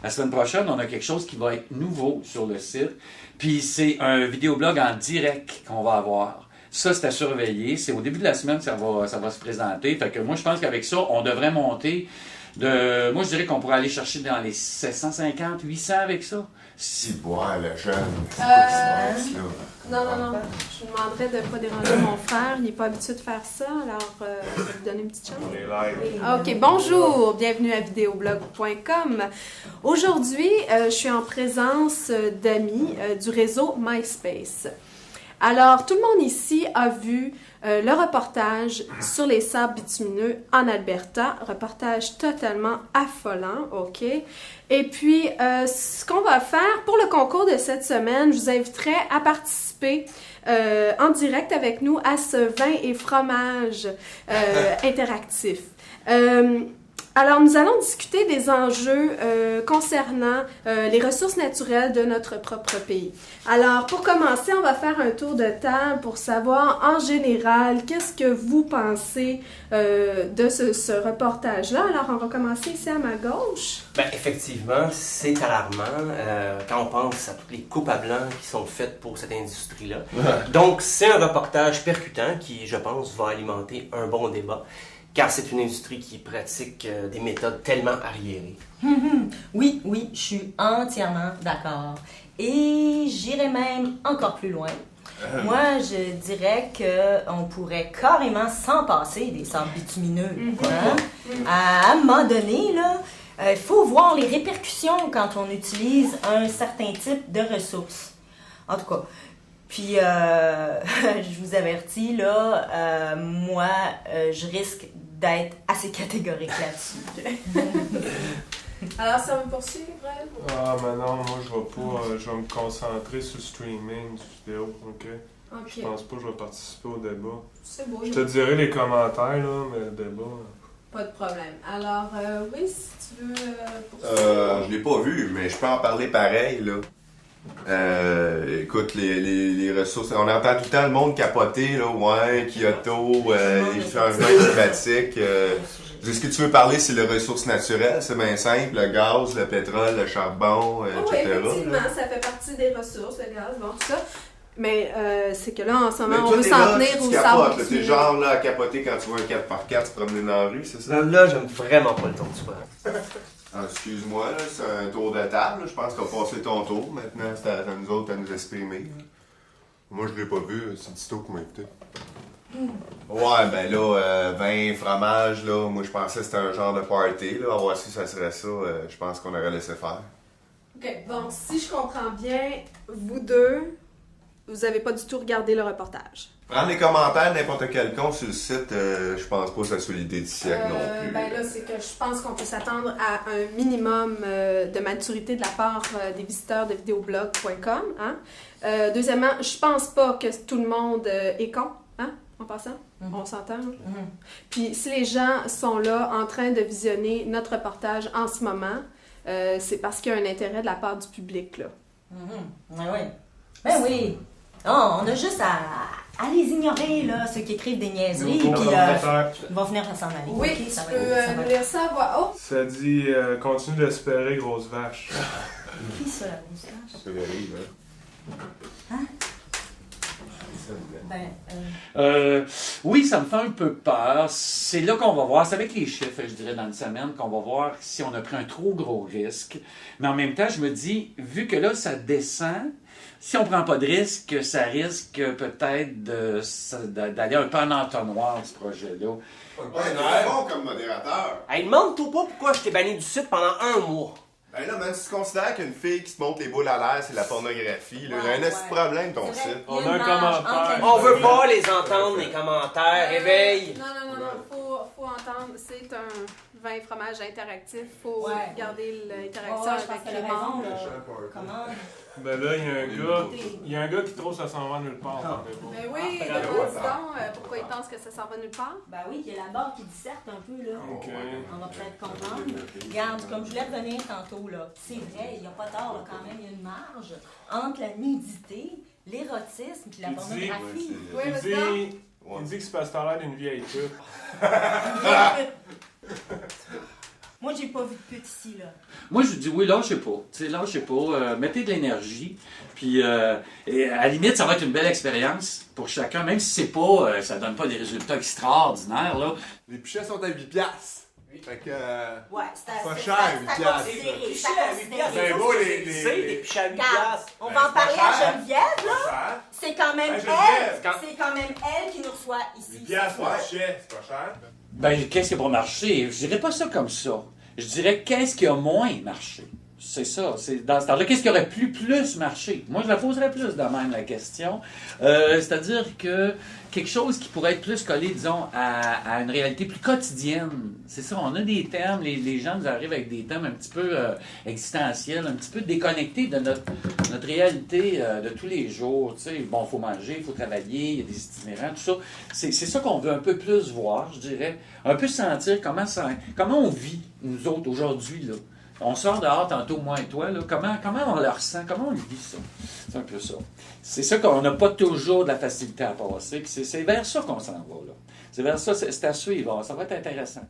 La semaine prochaine, on a quelque chose qui va être nouveau sur le site. Puis c'est un vidéoblog en direct qu'on va avoir. Ça, c'est à surveiller. C'est au début de la semaine que ça va se présenter. Fait que moi, je pense qu'avec ça, on devrait monter moi, je dirais qu'on pourrait aller chercher dans les 750, 800 avec ça. Si boire le jeune. Non. Je vous demanderais de ne pas déranger mon frère. Il n'est pas habitué de faire ça. Alors, je vais lui donner une petite chance. On est live. OK, bonjour. Bienvenue à videoblog.com. Aujourd'hui, je suis en présence d'amis du réseau MySpace. Alors, tout le monde ici a vu le reportage sur les sables bitumineux en Alberta. Reportage totalement affolant, OK? Et puis, ce qu'on va faire pour le concours de cette semaine, je vous inviterai à participer en direct avec nous à ce vin et fromage interactif. Alors, nous allons discuter des enjeux concernant les ressources naturelles de notre propre pays. Alors, pour commencer, on va faire un tour de table pour savoir, en général, qu'est-ce que vous pensez de ce reportage-là. Alors, on va commencer ici à ma gauche. Ben, effectivement, c'est alarmant quand on pense à toutes les coupes à blanc qui sont faites pour cette industrie-là. Donc, c'est un reportage percutant qui, je pense, va alimenter un bon débat. Car c'est une industrie qui pratique des méthodes tellement arriérées. Oui, je suis entièrement d'accord. Et j'irais même encore plus loin. Moi, je dirais qu'on pourrait carrément s'en passer des sables bitumineux. Hein? À un moment donné, il faut voir les répercussions quand on utilise un certain type de ressources. En tout cas. Puis, je vous avertis, moi, je risque d'être assez catégorique là-dessus. Alors, ça va me poursuivre, Brel? Ah, mais non, moi, je vais me concentrer sur le streaming du vidéo, OK? Je pense pas que je vais participer au débat. C'est beau. Je te dirai les commentaires, là, mais le débat... Pas de problème. Alors, oui, si tu veux poursuivre. Je l'ai pas vu, mais je peux en parler pareil, là. Écoute, les ressources, on entend tout le temps le monde capoter, là, ouais, Kyoto, les changements climatiques. Ce que tu veux parler, c'est les ressources naturelles, c'est bien simple, le gaz, le pétrole, le charbon, Oui, etc. effectivement, ça fait partie des ressources, le gaz, bon, tout ça. Mais c'est que là, en ce moment, Mais on toi, veut t'es s'en là, tenir tu au capotes, sable là, t'es genre là à capoter quand tu vois un 4x4 se promener dans la rue, c'est ça? Là, j'aime vraiment pas le ton du soir. Ah, excuse-moi, là, c'est un tour de table. Je pense qu'on va passer ton tour. Maintenant, c'est à nous autres à nous exprimer. Là. Moi, je l'ai pas vu. C'est Tito qui m'a invité. Ouais, ben là, vin, fromage, là, moi, je pensais que c'était un genre de party. Là. À voir si ça serait ça, je pense qu'on aurait laissé faire. OK, bon, si je comprends bien, vous deux, vous avez pas du tout regardé le reportage. Prendre les commentaires n'importe quel con sur le site, je pense pas que ça soit l'idée du siècle non plus. Ben là, c'est que je pense qu'on peut s'attendre à un minimum de maturité de la part des visiteurs de videoblog.com. Hein? Deuxièmement, je pense pas que tout le monde est con, hein, en passant. On s'entend. Hein? Puis si les gens sont là en train de visionner notre reportage en ce moment, c'est parce qu'il y a un intérêt de la part du public, là. Ben oui. Oh, on a juste à les ignorer, là, ceux qui écrivent des niaiseries, puis ils vont venir s'en aller. Oui, Okay, tu ça va peux être- nous lire ça à voix haute. Ça dit « Continue d'espérer, grosse vache Qui ça, la moustache? C'est horrible, hein? Oui, ça me fait un peu peur. C'est là qu'on va voir. C'est avec les chiffres, je dirais, dans une semaine, qu'on va voir si on a pris un trop gros risque. Mais en même temps, je me dis, vu que là, ça descend, si on prend pas de risque, ça risque peut-être d'aller un peu en entonnoir, ce projet-là. Ouais, c'est bon comme modérateur. Hey, demande-toi pas pourquoi je t'ai banni du site pendant un mois. Ben là, même si tu considères qu'une fille qui se montre les boules à l'air, c'est la pornographie, là, il y a un petit problème, ton C'est vrai, site. il y a On a un une marge commentaire. entre la- On veut pas les entendre, les commentaires. Réveille. Non, faut entendre, c'est un vin et fromage interactif, faut Ouais. garder l'interaction Ouais, je pense avec que les t'as raison, membres. là. Comment? Ben là, il y a un gars qui trouve ça s'en va nulle part. dans le débat. Mais oui, Ah, demande donc pourquoi ils pensent que ça s'en va nulle part. Ben oui, il y a la barre qui disserte un peu, là. Ok. On va peut-être comprendre. Regarde, comme je voulais revenir tantôt, là, c'est vrai, il n'y a pas tort, là, quand même, il y a une marge entre la nudité, l'érotisme et la Il dit- pornographie. Oui, Il mais dit, Ouais. il dit que c'est parce que t'as l'air d'une vieille pute. Moi, j'ai pas vu de pute ici, là. Moi, je dis oui, lâchez pas. Tu sais, lâchez pas. Mettez de l'énergie. Puis, et à la limite, ça va être une belle expérience pour chacun, même si c'est pas, ça donne pas des résultats extraordinaires, là. Les pichets sont à 8 piastres. Fait que... Ouais, c'est pas assez- cher, c'est 8 à piastres. considérer, Des c'est à pichets à 8 piastres. considérer. Ben beau, les... C'est des pichets à 8 Regarde, piastres. on Ben, va en c'est pas parler cher. à Geneviève, là. Cher. C'est quand même Ben, elle. Geneviève, C'est quand même elle qui nous reçoit ici. 8 piastres pour Ouais. un pichet, c'est pas cher. Ben, qu'est-ce qui a pas marché? Je dirais pas ça comme ça. Je dirais qu'est-ce qui a moins marché? C'est ça. C'est dans ce temps-là, qu'est-ce qui aurait pu plus marcher? Moi, je la poserais plus de même, la question. C'est-à-dire que quelque chose qui pourrait être plus collé, disons, à une réalité plus quotidienne. C'est ça, on a des thèmes, les gens nous arrivent avec des thèmes un petit peu existentiels, un petit peu déconnectés de notre réalité de tous les jours. Tu sais, bon, il faut manger, il faut travailler, il y a des itinérants, tout ça. C'est ça qu'on veut un peu plus voir, je dirais. Un peu sentir comment on vit, nous autres, aujourd'hui, là. On sort dehors tantôt, moi et toi, là. Comment on le ressent? Comment on le vit, ça? C'est un peu ça. C'est ça qu'on n'a pas toujours de la facilité à passer. Puis c'est vers ça qu'on s'en va, là. C'est vers ça, c'est à suivre. Ça va être intéressant.